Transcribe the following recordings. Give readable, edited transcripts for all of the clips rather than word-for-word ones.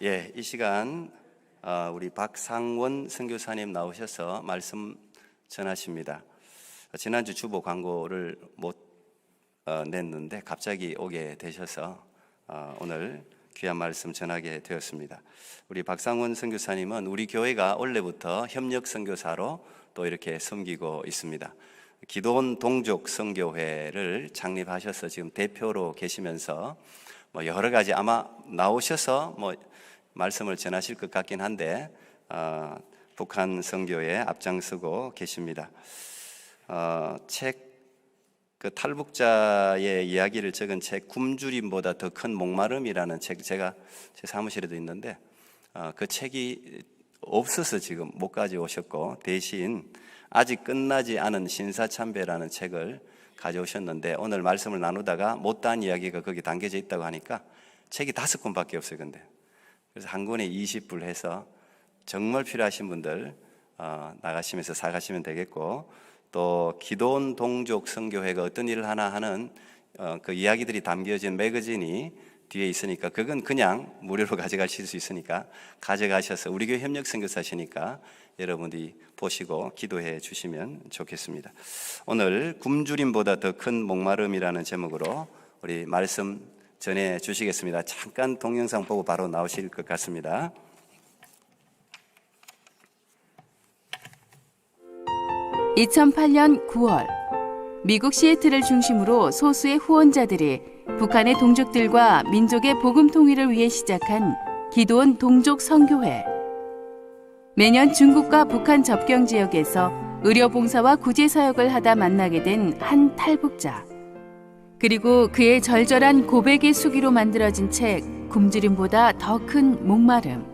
이 시간 우리 박상원 선교사님 나오셔서 말씀 전하십니다. 지난주 주보 광고를 못 냈는데 갑자기 오게 되셔서 오늘 귀한 말씀 전하게 되었습니다. 우리 박상원 선교사님은 우리 교회가 원래부터 협력 선교사로 또 이렇게 섬기고 있습니다. 기도원 동족 선교회를 창립하셔서 지금 대표로 계시면서 여러 가지 아마 나오셔서 말씀을 전하실 것 같긴 한데 북한 선교에 앞장서고 계십니다. 그 탈북자의 이야기를 적은 책 굶주림보다 더 큰 목마름이라는 책, 제가 제 사무실에도 있는데 그 책이 없어서 지금 못 가져오셨고 대신 아직 끝나지 않은 신사참배라는 책을 가져오셨는데 오늘 말씀을 나누다가 못다한 이야기가 거기 담겨져 있다고 하니까 책이 5권밖에 없어요. 근데 그래서 한 권에 20불 해서 정말 필요하신 분들 나가시면서 사가시면 되겠고, 또 기도원 동족 선교회가 어떤 일을 하나 하는 그 이야기들이 담겨진 매거진이 뒤에 있으니까 그건 그냥 무료로 가져가실 수 있으니까 가져가셔서 우리 교회 협력 선교사시니까 여러분들이 보시고 기도해 주시면 좋겠습니다. 오늘 굶주림보다 더 큰 목마름이라는 제목으로 우리 말씀 전해 주시겠습니다. 잠깐 동영상 보고 바로 나오실 것 같습니다. (2008년 9월) 미국 시애틀을 중심으로 소수의 후원자들이 북한의 동족들과 민족의 복음 통일을 위해 시작한 기도원 동족 선교회. 매년 중국과 북한 접경 지역에서 의료 봉사와 구제 사역을 하다 만나게 된 한 탈북자. 그리고 그의 절절한 고백의 수기로 만들어진 책 굶주림보다 더 큰 목마름.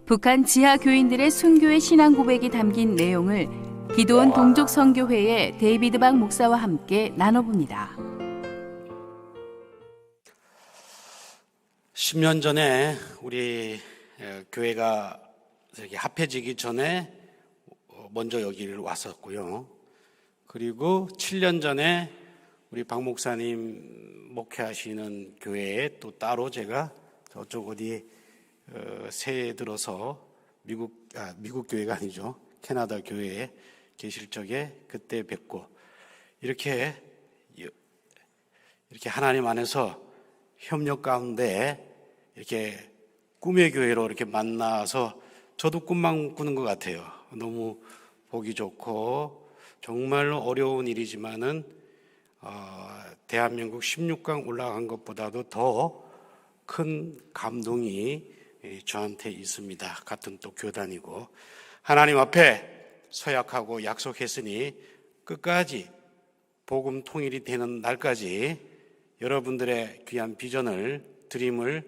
북한 지하 교인들의 순교의 신앙 고백이 담긴 내용을 기도원 동족 선교회의 데이비드 박 목사와 함께 나눠봅니다. 10년 전에 우리 교회가 합해지기 전에 먼저 여기를 왔었고요. 그리고 7년 전에 우리 박 목사님 목회하시는 교회에 또 따로 제가 저쪽 어디 새해 들어서 미국 교회가 아니죠. 캐나다 교회에 계실 적에 그때 뵙고 이렇게 하나님 안에서 협력 가운데 이렇게 꿈의 교회로 이렇게 만나서 저도 꿈만 꾸는 것 같아요. 너무 보기 좋고 정말로 어려운 일이지만은 대한민국 16강 올라간 것보다도 더 큰 감동이 저한테 있습니다. 같은 또 교단이고 하나님 앞에 서약하고 약속했으니 끝까지 복음 통일이 되는 날까지 여러분들의 귀한 비전을, 드림을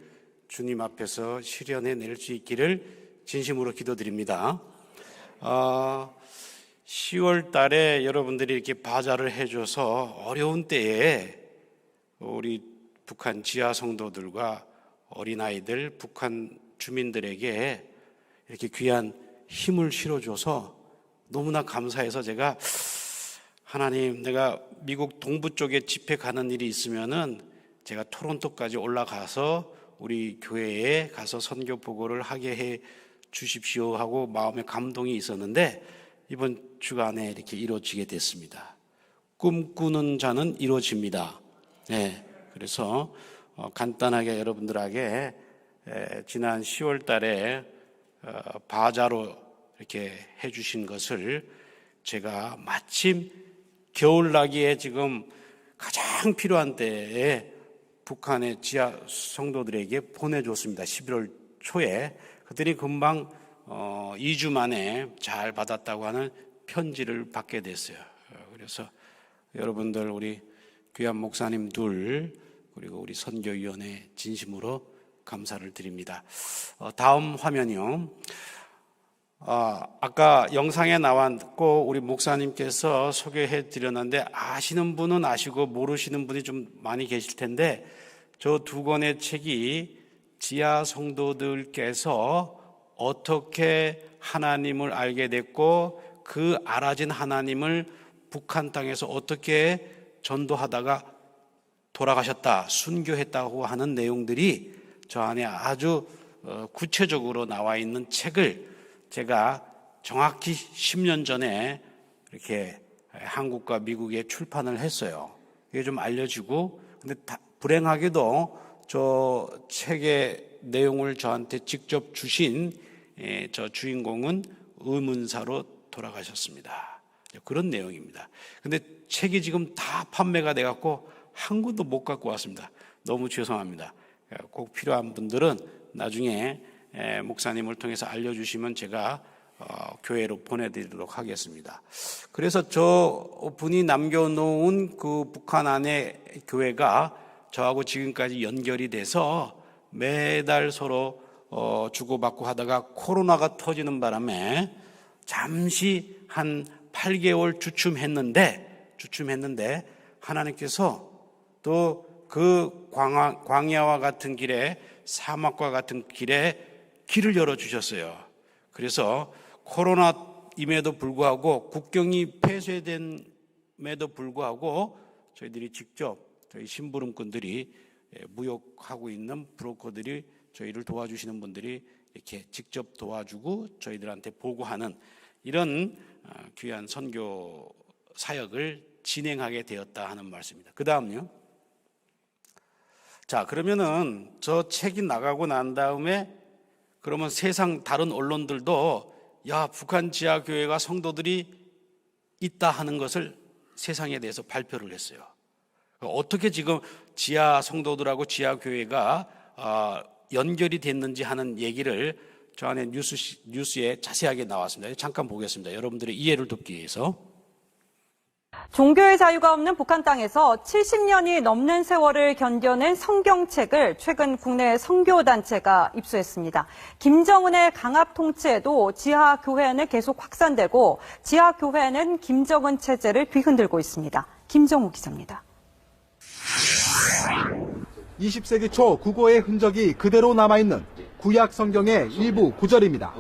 주님 앞에서 실현해낼 수 있기를 진심으로 기도드립니다. 10월 달에 여러분들이 이렇게 바자를 해줘서 어려운 때에 우리 북한 지하 성도들과 어린아이들, 북한 주민들에게 이렇게 귀한 힘을 실어줘서 너무나 감사해서 제가 하나님, 내가 미국 동부 쪽에 집회 가는 일이 있으면은 제가 토론토까지 올라가서 우리 교회에 가서 선교 보고를 하게 해 주십시오 하고 마음에 감동이 있었는데 이번 주간에 이렇게 이루어지게 됐습니다. 꿈꾸는 자는 이루어집니다. 네, 그래서 간단하게 여러분들에게 지난 10월 달에 바자로 이렇게 해주신 것을 제가 마침 겨울나기에 지금 가장 필요한 때에 북한의 지하 성도들에게 보내줬습니다. 11월 초에. 그들이 금방 2주 만에 잘 받았다고 하는 편지를 받게 됐어요. 그래서 여러분들 우리 귀한 목사님 둘 그리고 우리 선교위원회 진심으로 감사를 드립니다. 다음 화면이요. 아까 영상에 나왔고 우리 목사님께서 소개해 드렸는데 아시는 분은 아시고 모르시는 분이 좀 많이 계실 텐데 저 2권의 책이 지하 성도들께서 어떻게 하나님을 알게 됐고 그 알아진 하나님을 북한 땅에서 어떻게 전도하다가 돌아가셨다, 순교했다고 하는 내용들이 저 안에 아주 구체적으로 나와 있는 책을 제가 정확히 10년 전에 이렇게 한국과 미국에 출판을 했어요. 이게 좀 알려지고, 근데 불행하게도 저 책의 내용을 저한테 직접 주신 저 주인공은 의문사로 돌아가셨습니다. 그런 내용입니다. 근데 책이 지금 다 판매가 돼갖고 한 권도 못 갖고 왔습니다. 너무 죄송합니다. 꼭 필요한 분들은 나중에 목사님을 통해서 알려주시면 제가 교회로 보내드리도록 하겠습니다. 그래서 저 분이 남겨놓은 그 북한 안의 교회가 저하고 지금까지 연결이 돼서 매달 서로 주고받고 하다가 코로나가 터지는 바람에 잠시 한 8개월 주춤했는데 하나님께서 또 그 광야와 같은 길에, 사막과 같은 길에 길을 열어주셨어요. 그래서 코로나임에도 불구하고, 국경이 폐쇄됨에도 불구하고 저희들이 직접, 저희 심부름꾼들이, 무역하고 있는 브로커들이, 저희를 도와주시는 분들이 이렇게 직접 도와주고 저희들한테 보고하는 이런 귀한 선교 사역을 진행하게 되었다 하는 말씀입니다. 그 다음요. 자, 그러면은 저 책이 나가고 난 다음에 그러면 세상 다른 언론들도 야, 북한 지하교회가 성도들이 있다 하는 것을 세상에 대해서 발표를 했어요. 어떻게 지금 지하 성도들하고 지하교회가 연결이 됐는지 하는 얘기를 저 안에 뉴스에 자세하게 나왔습니다. 잠깐 보겠습니다. 여러분들의 이해를 돕기 위해서. 종교의 자유가 없는 북한 땅에서 70년이 넘는 세월을 견뎌낸 성경책을 최근 국내 선교단체가 입수했습니다. 김정은의 강압 통치에도 지하교회는 계속 확산되고 지하교회는 김정은 체제를 뒤흔들고 있습니다. 김정우 기자입니다. 20세기 초 국어의 흔적이 그대로 남아있는 구약 성경의 일부 구절입니다.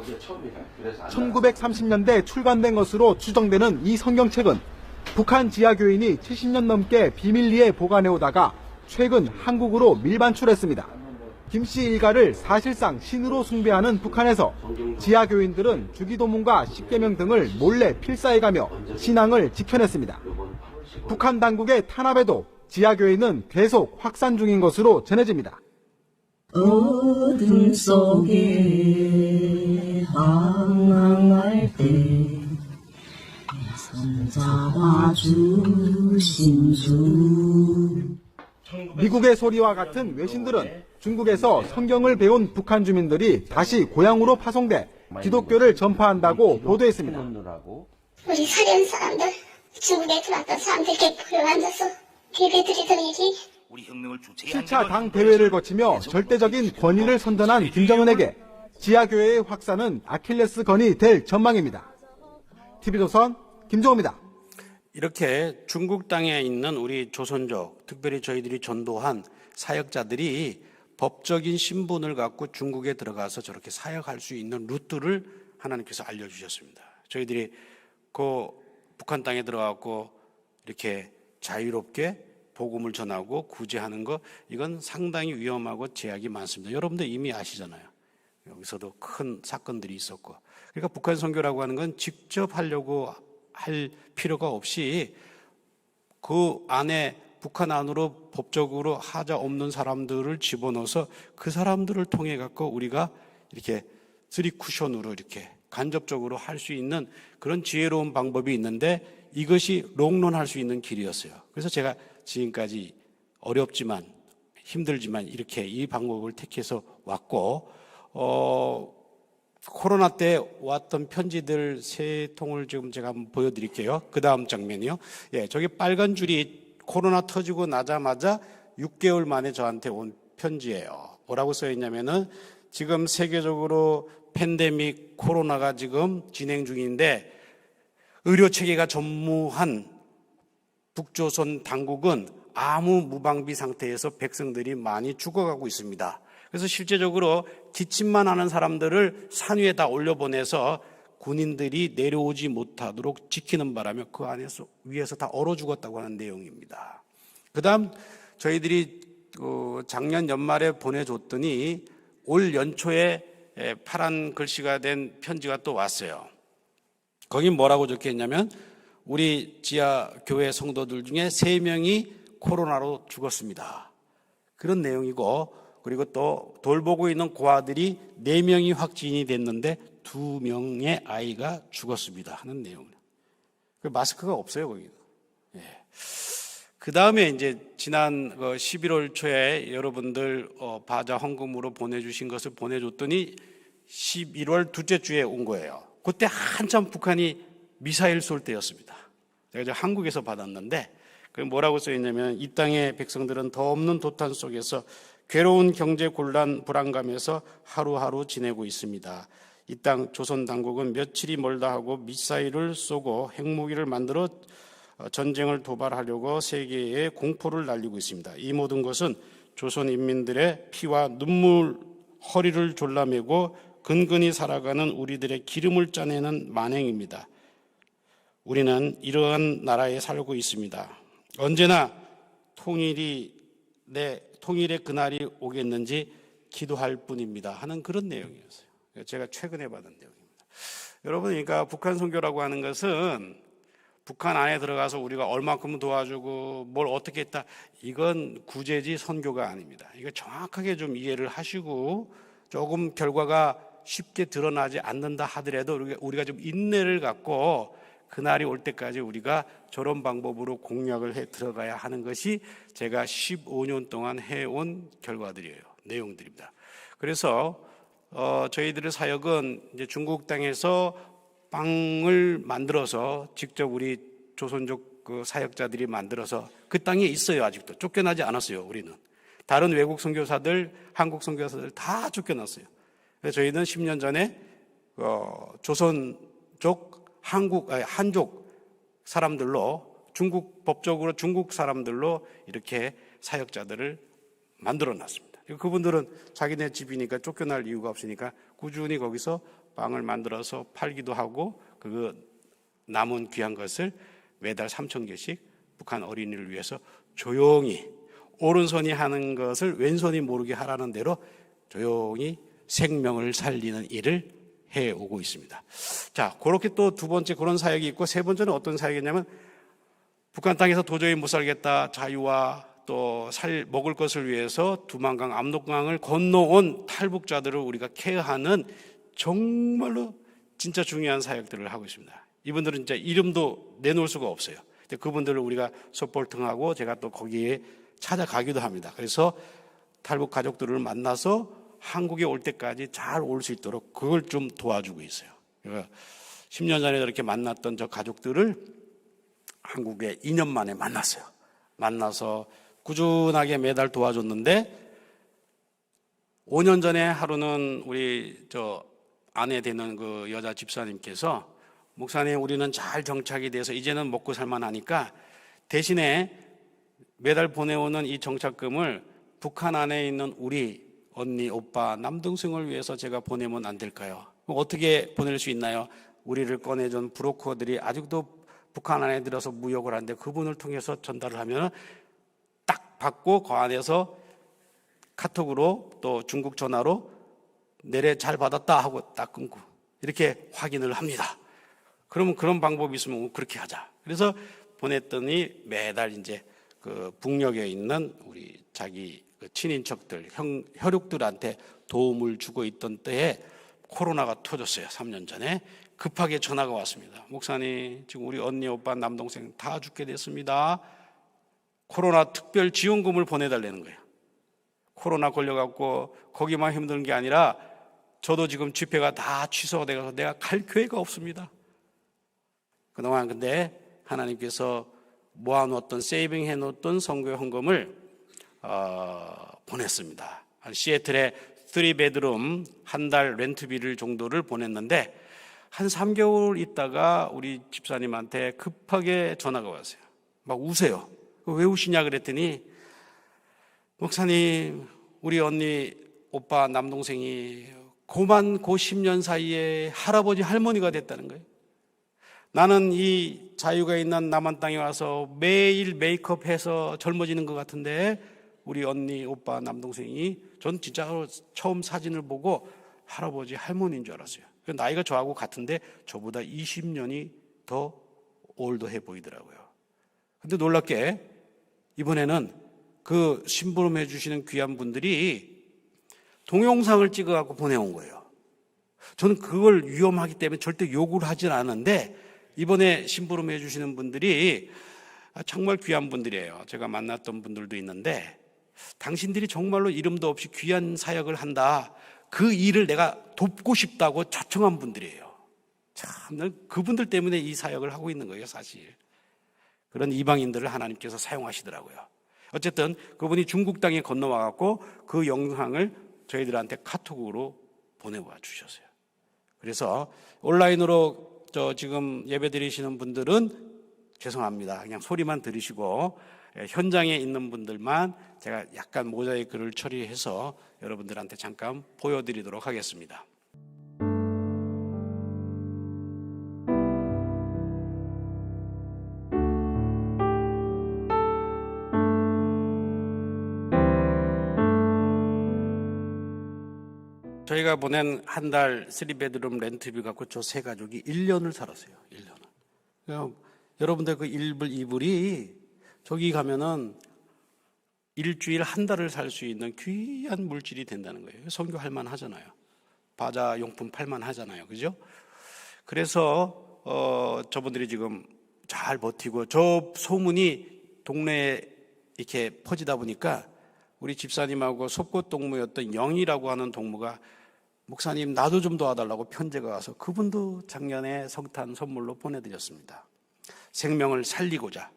1930년대 출간된 것으로 추정되는 이 성경책은 북한 지하교인이 70년 넘게 비밀리에 보관해오다가 최근 한국으로 밀반출했습니다. 김씨 일가를 사실상 신으로 숭배하는 북한에서 지하교인들은 주기도문과 십계명 등을 몰래 필사해가며 신앙을 지켜냈습니다. 북한 당국의 탄압에도 지하교인은 계속 확산 중인 것으로 전해집니다. 어둠 속에 항항할 때 손잡아주신 주. 미국의 소리와 같은 외신들은 중국에서 성경을 배운 북한 주민들이 다시 고향으로 파송돼 기독교를 전파한다고 보도했습니다. 우리 사려는 사람들, 중국에 들어왔던 사람들 이렇게 모여 앉아서 예배드리던 일이 7차 당 대회를 거치며 절대적인 권위를 선전한 김정은에게 지하교회의 확산은 아킬레스건이 될 전망입니다. TV조선 김정우입니다. 이렇게 중국 땅에 있는 우리 조선족, 특별히 저희들이 전도한 사역자들이 법적인 신분을 갖고 중국에 들어가서 저렇게 사역할 수 있는 루트를 하나님께서 알려주셨습니다. 저희들이 그 북한 땅에 들어가고 이렇게 자유롭게 복음을 전하고 구제하는 거, 이건 상당히 위험하고 제약이 많습니다. 여러분들 이미 아시잖아요. 여기서도 큰 사건들이 있었고. 그러니까 북한 선교라고 하는 건 직접 하려고 할 필요가 없이 그 안에 북한 안으로 법적으로 하자 없는 사람들을 집어넣어서 그 사람들을 통해 갖고 우리가 이렇게 3쿠션으로 이렇게 간접적으로 할 수 있는 그런 지혜로운 방법이 있는데 이것이 롱런할 수 있는 길이었어요. 그래서 제가 지금까지 어렵지만 힘들지만 이렇게 이 방법을 택해서 왔고, 코로나 때 왔던 편지들 3통을 지금 제가 한번 보여드릴게요. 그 다음 장면이요. 예, 저기 빨간 줄이 코로나 터지고 나자마자 6개월 만에 저한테 온 편지예요. 뭐라고 써있냐면은 지금 세계적으로 팬데믹 코로나가 지금 진행 중인데 의료 체계가 전무한 북조선 당국은 아무 무방비 상태에서 백성들이 많이 죽어가고 있습니다. 그래서 실제적으로 기침만 하는 사람들을 산 위에다 올려보내서 군인들이 내려오지 못하도록 지키는 바람에 그 안에서 위에서 다 얼어 죽었다고 하는 내용입니다. 그 다음 저희들이 작년 연말에 보내줬더니 올 연초에 파란 글씨가 된 편지가 또 왔어요. 거기 뭐라고 적혀 있냐면 우리 지하 교회 성도들 중에 3명이 코로나로 죽었습니다. 그런 내용이고, 그리고 또 돌보고 있는 고아들이 4명이 확진이 됐는데 2명의 아이가 죽었습니다 하는 내용이에요. 마스크가 없어요 거기. 그 다음에 이제 지난 11월 초에 여러분들 바자 헌금으로 보내주신 것을 보내줬더니 11월 둘째 주에 온 거예요. 그때 한참 북한이 미사일 쏠 때였습니다. 제가 한국에서 받았는데 그 뭐라고 써있냐면 이 땅의 백성들은 더 없는 도탄 속에서 괴로운 경제 곤란 불안감에서 하루하루 지내고 있습니다. 이 땅 조선 당국은 며칠이 멀다 하고 미사일을 쏘고 핵무기를 만들어 전쟁을 도발하려고 세계에 공포를 날리고 있습니다. 이 모든 것은 조선 인민들의 피와 눈물 허리를 졸라매고 근근히 살아가는 우리들의 기름을 짜내는 만행입니다. 우리는 이러한 나라에 살고 있습니다. 언제나 통일의 그날이 오겠는지 기도할 뿐입니다 하는 그런 내용이었어요. 제가 최근에 받은 내용입니다. 여러분, 그러니까 북한 선교라고 하는 것은 북한 안에 들어가서 우리가 얼마큼 도와주고 뭘 어떻게 했다, 이건 구제지 선교가 아닙니다. 이거 정확하게 좀 이해를 하시고, 조금 결과가 쉽게 드러나지 않는다 하더라도 우리가 좀 인내를 갖고 그날이 올 때까지 우리가 저런 방법으로 공략을 해 들어가야 하는 것이 제가 15년 동안 해온 결과들이에요. 내용들입니다. 그래서 저희들의 사역은 이제 중국 땅에서 빵을 만들어서 직접 우리 조선족 그 사역자들이 만들어서 그 땅에 있어요. 아직도 쫓겨나지 않았어요. 우리는 다른 외국 선교사들, 한국 선교사들 다 쫓겨났어요. 그래서 저희는 10년 전에 조선족 한족 사람들로, 중국 법적으로 중국 사람들로 이렇게 사역자들을 만들어 놨습니다. 그분들은 자기네 집이니까 쫓겨날 이유가 없으니까 꾸준히 거기서 빵을 만들어서 팔기도 하고, 그 남은 귀한 것을 매달 3,000개씩 북한 어린이를 위해서 조용히 오른손이 하는 것을 왼손이 모르게 하라는 대로 조용히 생명을 살리는 일을 해오고 있습니다. 자, 그렇게 또 두 번째 그런 사역이 있고, 세 번째는 어떤 사역이냐면 북한 땅에서 도저히 못 살겠다, 자유와 또 먹을 것을 위해서 두만강, 압록강을 건너온 탈북자들을 우리가 케어하는 정말로 진짜 중요한 사역들을 하고 있습니다. 이분들은 진짜 이름도 내놓을 수가 없어요. 그분들을 우리가 서포팅하고 제가 또 거기에 찾아가기도 합니다. 그래서 탈북 가족들을 만나서 한국에 올 때까지 잘 올 수 있도록 그걸 좀 도와주고 있어요. 그러니까 10년 전에 이렇게 만났던 저 가족들을 한국에 2년 만에 만났어요. 만나서 꾸준하게 매달 도와줬는데, 5년 전에 하루는 우리 저 아내 되는 그 여자 집사님께서, 목사님, 우리는 잘 정착이 돼서 이제는 먹고 살만하니까 대신에 매달 보내오는 이 정착금을 북한 안에 있는 우리 언니, 오빠, 남동생을 위해서 제가 보내면 안 될까요? 어떻게 보낼 수 있나요? 우리를 꺼내준 브로커들이 아직도 북한 안에 들어서 무역을 하는데 그분을 통해서 전달을 하면 딱 받고 그 안에서 카톡으로 또 중국 전화로 내래 잘 받았다 하고 딱 끊고 이렇게 확인을 합니다. 그러면 그런 방법이 있으면 그렇게 하자. 그래서 보냈더니 매달 이제 그 북녘에 있는 우리 자기 친인척들, 혈육들한테 도움을 주고 있던 때에 코로나가 터졌어요. 3년 전에 급하게 전화가 왔습니다. 목사님, 지금 우리 언니, 오빠, 남동생 다 죽게 됐습니다. 코로나 특별 지원금을 보내달라는 거예요. 코로나 걸려갖고 거기만 힘든 게 아니라 저도 지금 집회가 다 취소가 돼서 내가 갈 교회가 없습니다. 그동안 근데 하나님께서 모아놓았던, 세이빙 해놓았던 선교의 헌금을 보냈습니다. 시애틀에 3베드룸 한 달 렌트비를 정도를 보냈는데, 한 3개월 있다가 우리 집사님한테 급하게 전화가 왔어요. 막 우세요. 왜 우시냐 그랬더니, 목사님, 우리 언니, 오빠, 남동생이 고만 고 10년 사이에 할아버지, 할머니가 됐다는 거예요. 나는 이 자유가 있는 남한 땅에 와서 매일 메이크업해서 젊어지는 것 같은데 우리 언니, 오빠, 남동생이 전 진짜 처음 사진을 보고 할아버지, 할머니인 줄 알았어요. 나이가 저하고 같은데 저보다 20년이 더 올드해 보이더라고요. 근데 놀랍게 이번에는 그 심부름해 주시는 귀한 분들이 동영상을 찍어갖고 보내온 거예요. 저는 그걸 위험하기 때문에 절대 욕을 하진 않았는데 이번에 심부름해 주시는 분들이 정말 귀한 분들이에요. 제가 만났던 분들도 있는데 당신들이 정말로 이름도 없이 귀한 사역을 한다. 그 일을 내가 돕고 싶다고 자청한 분들이에요. 참, 그분들 때문에 이 사역을 하고 있는 거예요, 사실. 그런 이방인들을 하나님께서 사용하시더라고요. 어쨌든 그분이 중국 땅에 건너와갖고 그 영상을 저희들한테 카톡으로 보내와 주셨어요. 그래서 온라인으로 지금 예배 드리시는 분들은 죄송합니다. 그냥 소리만 들으시고 현장에 있는 분들만 제가 약간 모자이크를 처리해서 여러분들한테 잠깐 보여드리도록 하겠습니다. 저희가 보낸 한 달 3베드룸 렌트비 갖고 저 세 가족이 1년을 살았어요. 1년을. 여러분들 그 1불, 2불이 저기 가면은 일주일 한 달을 살 수 있는 귀한 물질이 된다는 거예요. 선교할 만 하잖아요. 바자 용품 팔만 하잖아요. 그죠? 그래서 저분들이 지금 잘 버티고 저 소문이 동네에 이렇게 퍼지다 보니까 우리 집사님하고 속꽃 동무였던 영이라고 하는 동무가 목사님 나도 좀 도와달라고 편지가 와서 그분도 작년에 성탄 선물로 보내드렸습니다. 생명을 살리고자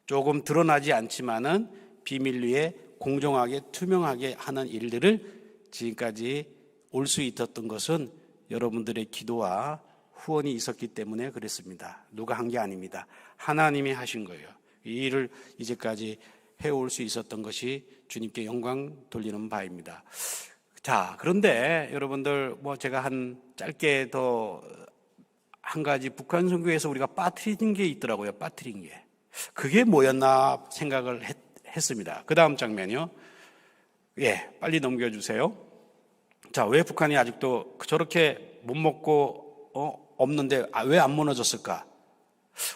조금 드러나지 않지만은 비밀 위에 공정하게 투명하게 하는 일들을 지금까지 올 수 있었던 것은 여러분들의 기도와 후원이 있었기 때문에 그랬습니다. 누가 한 게 아닙니다. 하나님이 하신 거예요. 이 일을 이제까지 해올 수 있었던 것이 주님께 영광 돌리는 바입니다. 자, 그런데 여러분들 제가 짧게 더 한 가지 북한 선교에서 우리가 빠뜨린 게 있더라고요. 빠뜨린 게. 그게 뭐였나 생각을 했습니다. 그 다음 장면이요. 예, 빨리 넘겨주세요. 자, 왜 북한이 아직도 저렇게 못 먹고 없는데 왜 안 무너졌을까?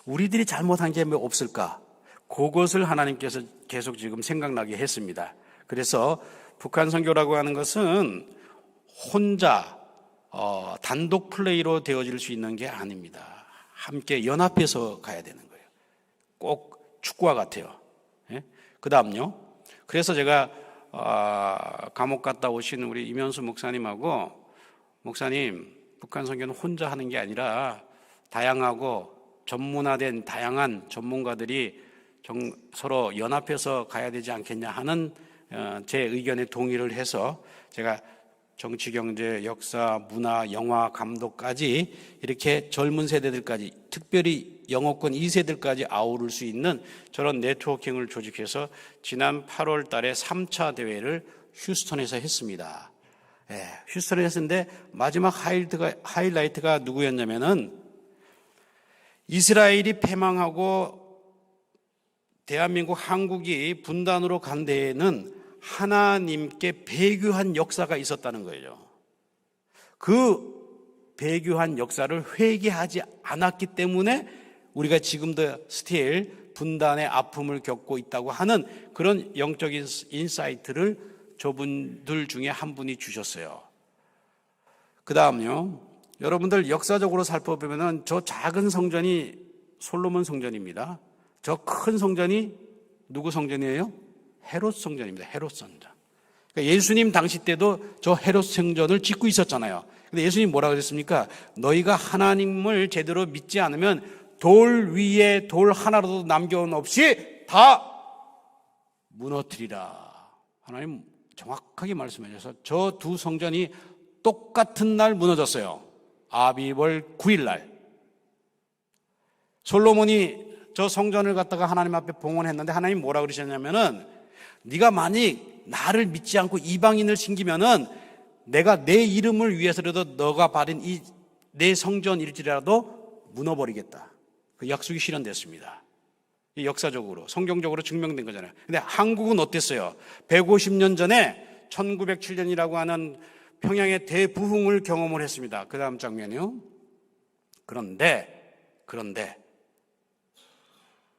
우리들이 잘못한 게 뭐 없을까? 그것을 하나님께서 계속 지금 생각나게 했습니다. 그래서 북한 선교라고 하는 것은 혼자 단독 플레이로 되어질 수 있는 게 아닙니다. 함께 연합해서 가야 되는 거예요. 꼭 축구와 같아요. 예? 그 다음요. 그래서 제가 감옥 갔다 오신 우리 이면수 목사님하고 목사님, 북한 선교는 혼자 하는 게 아니라 다양하고 전문화된 다양한 전문가들이 서로 연합해서 가야 되지 않겠냐 하는 제 의견에 동의를 해서 제가 정치, 경제, 역사, 문화, 영화, 감독까지 이렇게 젊은 세대들까지 특별히 영어권 2세들까지 아우를 수 있는 저런 네트워킹을 조직해서 지난 8월 달에 3차 대회를 휴스턴에서 했습니다. 예, 휴스턴에서 했는데 마지막 하이라이트가 누구였냐면은 이스라엘이 패망하고 대한민국 한국이 분단으로 간 데에는 하나님께 배교한 역사가 있었다는 거예요. 그 배교한 역사를 회개하지 않았기 때문에 우리가 지금도 스틸 분단의 아픔을 겪고 있다고 하는 그런 영적인 인사이트를 저분들 중에 한 분이 주셨어요. 그 다음요. 여러분들 역사적으로 살펴보면 저 작은 성전이 솔로몬 성전입니다. 저 큰 성전이 누구 성전이에요? 헤롯 성전입니다. 헤롯 성전. 그러니까 예수님 당시 때도 저 헤롯 성전을 짓고 있었잖아요. 근데 예수님 뭐라 그랬습니까? 너희가 하나님을 제대로 믿지 않으면 돌 위에 돌 하나라도 남겨놓은 없이 다 무너뜨리라. 하나님 정확하게 말씀하셔서 저 두 성전이 똑같은 날 무너졌어요. 아비월 9일 날. 솔로몬이 저 성전을 갖다가 하나님 앞에 봉헌했는데 하나님 뭐라 그러셨냐면은 네가 만약 나를 믿지 않고 이방인을 섬기면은 내가 내 이름을 위해서라도 너가 바른 이 내 성전일지라도 무너버리겠다. 그 약속이 실현됐습니다. 이 역사적으로, 성경적으로 증명된 거잖아요. 근데 한국은 어땠어요? 150년 전에 1907년이라고 하는 평양의 대부흥을 경험을 했습니다. 그 다음 장면이요. 그런데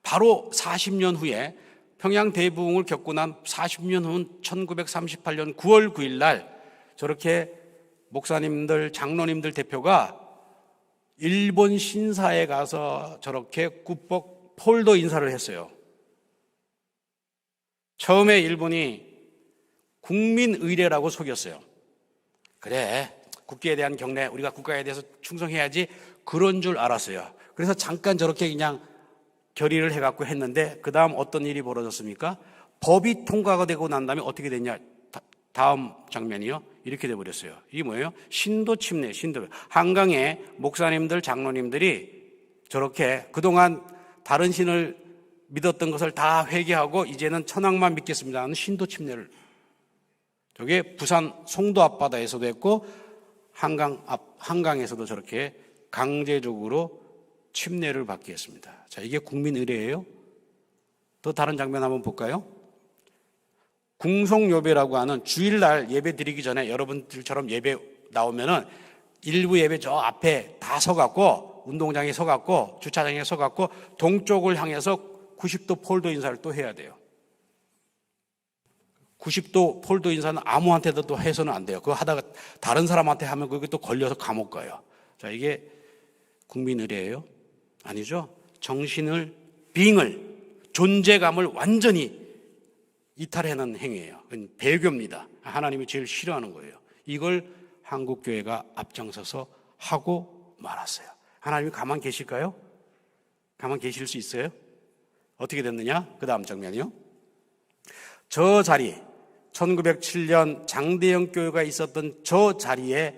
바로 40년 후에 평양 대부흥을 겪고 난 40년 후 1938년 9월 9일 날 저렇게 목사님들, 장로님들 대표가 일본 신사에 가서 저렇게 국복 폴더 인사를 했어요. 처음에 일본이 국민의례라고 속였어요. 그래, 국기에 대한 경례, 우리가 국가에 대해서 충성해야지, 그런 줄 알았어요. 그래서 잠깐 저렇게 그냥 결의를 해갖고 했는데 그 다음 어떤 일이 벌어졌습니까? 법이 통과가 되고 난 다음에 어떻게 됐냐? 다음 장면이요. 이렇게 돼버렸어요. 이게 뭐예요? 신도 침례, 신도. 한강에 목사님들, 장로님들이 저렇게 그동안 다른 신을 믿었던 것을 다 회개하고 이제는 천황만 믿겠습니다 하는 신도 침례를. 저게 부산 송도 앞바다에서도 했고 한강에서도 저렇게 강제적으로 침례를 받게 했습니다. 자, 이게 국민의례예요. 또 다른 장면 한번 볼까요? 궁송요배라고 하는 주일날 예배 드리기 전에 여러분들처럼 예배 나오면은 일부 예배 저 앞에 다 서갖고 운동장에 서갖고 주차장에 서갖고 동쪽을 향해서 90도 폴더 인사를 또 해야 돼요. 90도 폴더 인사는 아무한테도 또 해서는 안 돼요. 그거 하다가 다른 사람한테 하면 그게 또 걸려서 감옥 가요. 자, 이게 국민의례예요? 아니죠. 정신을, 빙을, 존재감을 완전히 이탈해놓은 행위예요. 그건 배교입니다. 하나님이 제일 싫어하는 거예요. 이걸 한국교회가 앞장서서 하고 말았어요. 하나님이 가만 계실까요? 가만 계실 수 있어요? 어떻게 됐느냐? 그 다음 장면이요. 저 자리, 1907년 장대영 교회가 있었던 저 자리에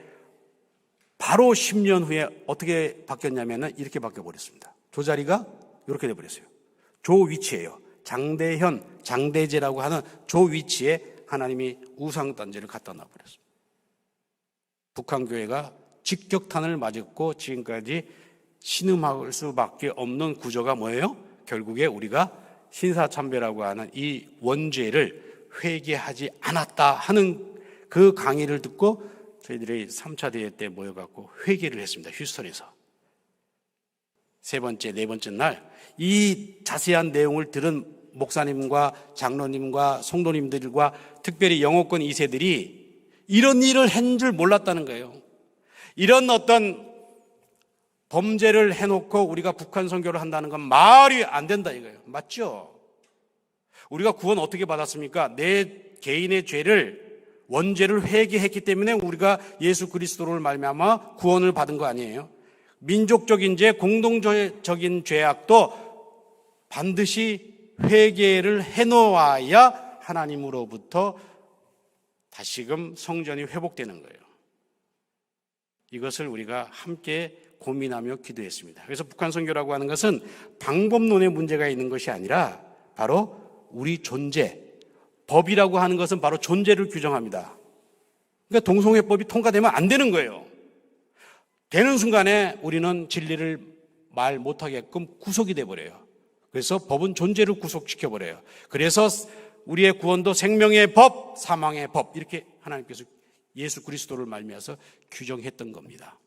바로 10년 후에 어떻게 바뀌었냐면 이렇게 바뀌어버렸습니다. 저 자리가 이렇게 돼버렸어요. 저 위치예요. 장대현, 장대제라고 하는 저 위치에 하나님이 우상단지를 갖다 놔버렸습니다. 북한교회가 직격탄을 맞았고 지금까지 신음할 수밖에 없는 구조가 뭐예요? 결국에 우리가 신사참배라고 하는 이 원죄를 회개하지 않았다 하는 그 강의를 듣고 저희들이 3차 대회 때 모여갖고 회개를 했습니다. 휴스턴에서. 세 번째, 네 번째 날 이 자세한 내용을 들은 목사님과 장로님과 성도님들과 특별히 영어권 2세들이 이런 일을 한 줄 몰랐다는 거예요. 이런 어떤 범죄를 해놓고 우리가 북한 선교를 한다는 건 말이 안 된다 이거예요. 맞죠? 우리가 구원 어떻게 받았습니까? 내 개인의 죄를, 원죄를 회개했기 때문에 우리가 예수 그리스도를 말미암아 구원을 받은 거 아니에요? 민족적인 죄, 공동적인 죄악도 반드시 회개를 해놓아야 하나님으로부터 다시금 성전이 회복되는 거예요. 이것을 우리가 함께 고민하며 기도했습니다. 그래서 북한 선교라고 하는 것은 방법론의 문제가 있는 것이 아니라 바로 우리 존재, 법이라고 하는 것은 바로 존재를 규정합니다. 그러니까 동성애법이 통과되면 안 되는 거예요. 되는 순간에 우리는 진리를 말 못하게끔 구속이 돼버려요. 그래서 법은 존재를 구속시켜버려요. 그래서 우리의 구원도 생명의 법, 사망의 법 이렇게 하나님께서 예수 그리스도를 말미암아서 규정했던 겁니다.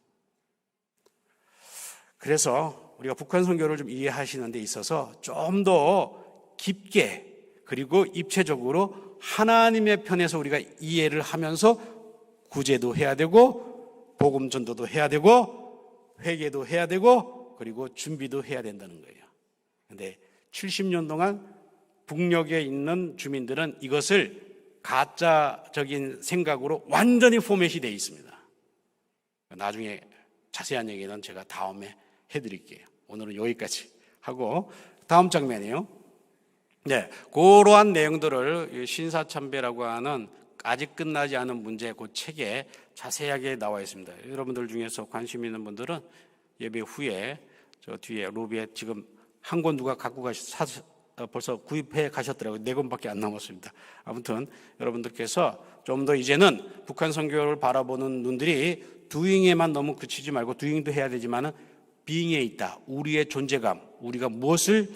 그래서 우리가 북한 선교를 좀 이해하시는 데 있어서 좀 더 깊게 그리고 입체적으로 하나님의 편에서 우리가 이해를 하면서 구제도 해야 되고 복음 전도도 해야 되고 회개도 해야 되고 그리고 준비도 해야 된다는 거예요. 그런데 70년 동안 북녘에 있는 주민들은 이것을 가짜적인 생각으로 완전히 포맷이 되어 있습니다. 나중에 자세한 얘기는 제가 다음에 해드릴게요. 오늘은 여기까지 하고 다음 장면이에요. 네, 그러한 내용들을 신사참배라고 하는 아직 끝나지 않은 문제 그 책에 자세하게 나와 있습니다. 여러분들 중에서 관심 있는 분들은 예배 후에 저 뒤에 로비에 지금 한 권 누가 갖고 벌써 구입해 가셨더라고요. 4권밖에 안 남았습니다. 아무튼 여러분들께서 좀 더 이제는 북한 선교를 바라보는 눈들이 두잉에만 너무 그치지 말고 두잉도 해야 되지만은 비잉에 있다. 우리의 존재감, 우리가 무엇을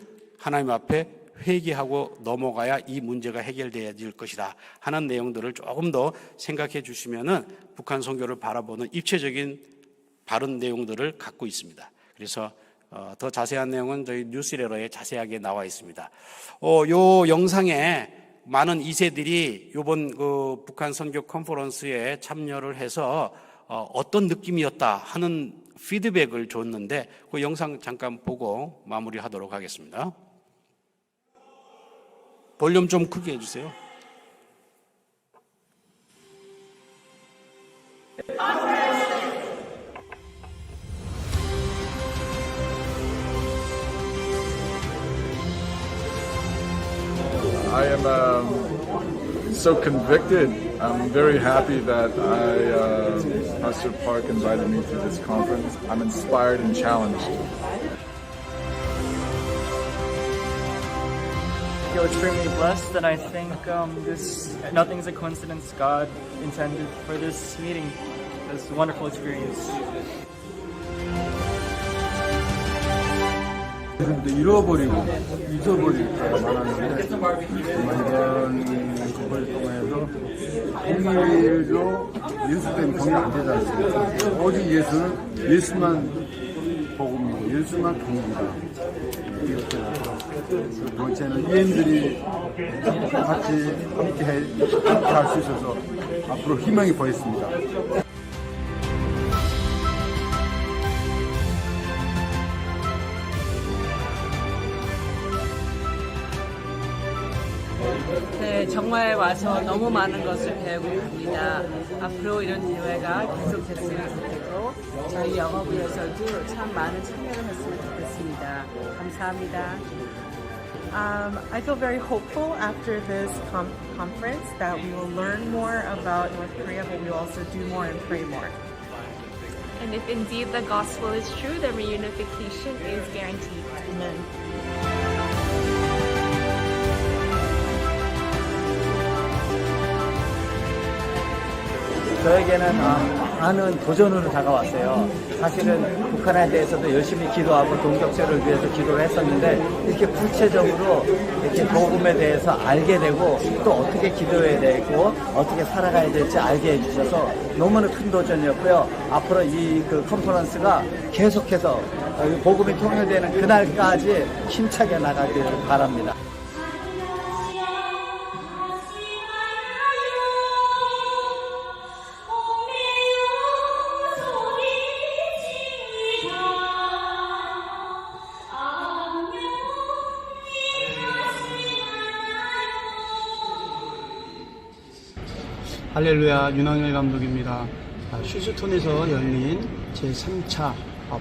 하나님 앞에 회개하고 넘어가야 이 문제가 해결될 것이다 하는 내용들을 조금 더 생각해 주시면은 북한 선교를 바라보는 입체적인 바른 내용들을 갖고 있습니다. 그래서 더 자세한 내용은 저희 뉴스레터에 자세하게 나와 있습니다. 요 영상에 많은 2세들이 이번 그 북한 선교 컨퍼런스에 참여를 해서 어떤 느낌이었다 하는 피드백을 줬는데 그 영상 잠깐 보고 마무리하도록 하겠습니다. 볼륨 좀 크게 해주세요. I am so convicted. I'm very happy that Pastor Park invited me to this conference. I'm inspired and challenged. I feel extremely blessed, and I think nothing's a coincidence. God intended for this meeting, this wonderful experience. 잃어버리고 잊어버릴 때가 많았는데 이번 그걸 통해서 통일로 예수 때문에 통일 안 되지 않습니까? 오직 예수는 예수만 복음이고 예수만 통일이다. 이렇게 두 번째는 이인들이 같이 함께 할 수 있어서 앞으로 희망이 보였습니다. 네, 정말 와서 너무 많은 것을 배우고 갑니다. 앞으로 이런 기회가 계속됐으면 좋겠고 저희 영어부에서도 참 많은 참여를 했으면 좋겠습니다. 감사합니다. I feel very hopeful after this conference that we will learn more about North Korea, but we will also do more and pray more. And if indeed the gospel is true, then reunification is guaranteed. Amen. 저에게는 많은 도전으로 다가왔어요. 사실은 북한에 대해서도 열심히 기도하고 동격체를 위해서 기도를 했었는데 이렇게 구체적으로 이렇게 복음에 대해서 알게 되고 또 어떻게 기도해야 되고 어떻게 살아가야 될지 알게 해주셔서 너무나 큰 도전이었고요. 앞으로 이 그 컨퍼런스가 계속해서 복음이 통일되는 그날까지 힘차게 나가길 바랍니다. 할렐루야, 윤학열 감독입니다. 휴스톤에서 열린 제3차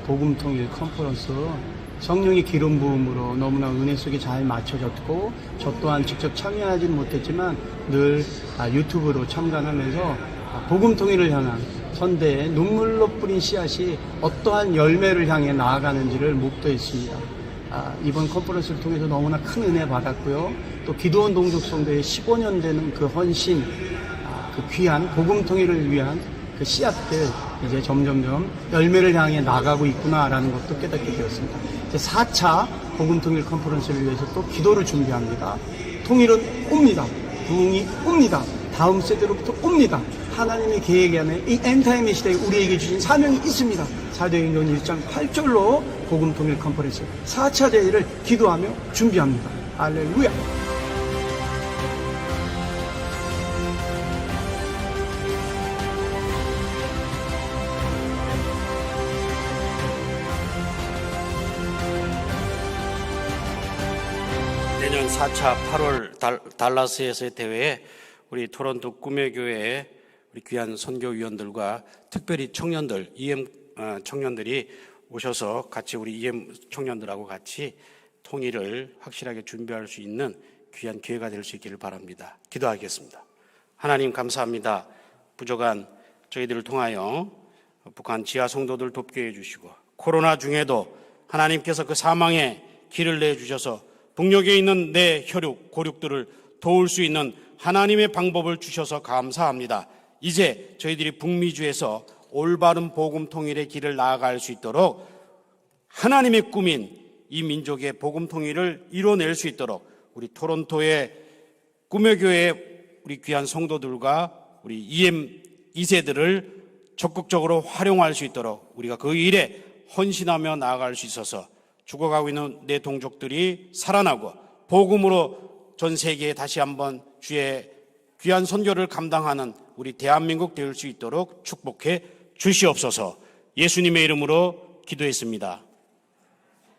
복음통일 컨퍼런스 성령의 기름 부음으로 너무나 은혜 속에 잘 맞춰졌고 저 또한 직접 참여하지는 못했지만 늘 유튜브로 참관하면서 복음통일을 향한 선대의 눈물로 뿌린 씨앗이 어떠한 열매를 향해 나아가는지를 목도했습니다. 이번 컨퍼런스를 통해서 너무나 큰 은혜 받았고요. 또 기도원 동족성도의 15년 되는 그 헌신, 그 귀한 복음 통일을 위한 그 씨앗들 이제 점점점 열매를 향해 나가고 있구나라는 것도 깨닫게 되었습니다. 이제 4차 복음 통일 컨퍼런스를 위해서 또 기도를 준비합니다. 통일은 옵니다. 부흥이 옵니다. 다음 세대로부터 옵니다. 하나님의 계획 안에 이 엔타임의 시대에 우리에게 주신 사명이 있습니다. 사도행전 1장 8절로 복음 통일 컨퍼런스 4차 대회를 기도하며 준비합니다. 할렐루야. 내년 4차 8월 달라스에서의 대회에 우리 토론토 꿈의 교회의 우리 귀한 선교위원들과 특별히 청년들, EM 청년들이 오셔서 같이 우리 EM 청년들하고 같이 통일을 확실하게 준비할 수 있는 귀한 기회가 될 수 있기를 바랍니다. 기도하겠습니다. 하나님 감사합니다. 부족한 저희들을 통하여 북한 지하 성도들 돕게 해주시고 코로나 중에도 하나님께서 그 사망의 길을 내주셔서 북녘에 있는 내 혈육, 고륙들을 도울 수 있는 하나님의 방법을 주셔서 감사합니다. 이제 저희들이 북미주에서 올바른 복음 통일의 길을 나아갈 수 있도록 하나님의 꿈인 이 민족의 복음 통일을 이뤄낼 수 있도록 우리 토론토의 꿈의 교회 우리 귀한 성도들과 우리 EM 2세들을 적극적으로 활용할 수 있도록 우리가 그 일에 헌신하며 나아갈 수 있어서 죽어가고 있는 내 동족들이 살아나고 복음으로 전 세계에 다시 한번 주의 귀한 선교를 감당하는 우리 대한민국 될 수 있도록 축복해 주시옵소서. 예수님의 이름으로 기도했습니다.